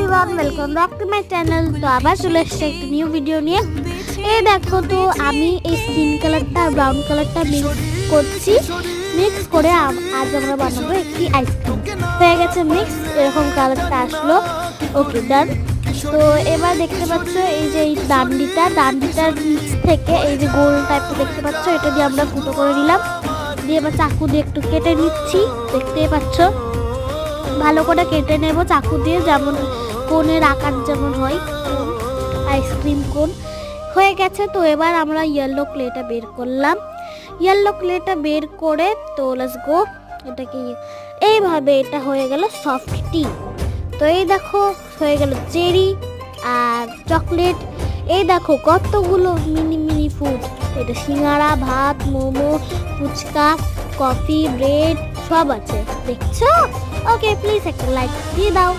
Everyone, welcome back to my channel. তো আবার চলে এসেছে একটা নিউ ভিডিও নিয়ে। এই দেখো, তো আমি এই স্কিন কালারটা আর ব্রাউন কালারটা মিক্স করে আজ আমরা বানাবো একটি আইসক্রিম। হয়ে গেছে মিক্স, এরকম কালারটা আসলো। ওকে, ডান। তো এবার দেখতে পাচ্ছ এই যে এই ডান্ডিটার নিচ থেকে এই যে গোল টাইপটা দেখতে পাচ্ছ, এটা দিয়ে আমরা ফুটো করে নিলাম। দিয়ে এবার চাকু দিয়ে একটু কেটে নিচ্ছি, দেখতেই পাচ্ছ। ভালো করে কেটে নেব চাকু দিয়ে, যেমন কোনের আকার যেমন হয়, আইসক্রিম কোন হয়ে গেছে। তো এবার আমরা ইয়েলো ক্লেটা বের করলাম। ইয়েলো ক্লেটা বের করে তো লেটস গো, এটাকে এইভাবে এটা হয়ে গেল সফট টি। তো এই দেখো হয়ে গেল চেরি আর চকলেট। এই দেখো কতগুলো মিনি মিনি ফুড, এটা সিঙ্গারা, ভাত, মোমো, ফুচকা, কফি, ব্রেড সব আছে, দেখছো? ওকে, প্লিজ একটা লাইক দিয়ে দাও।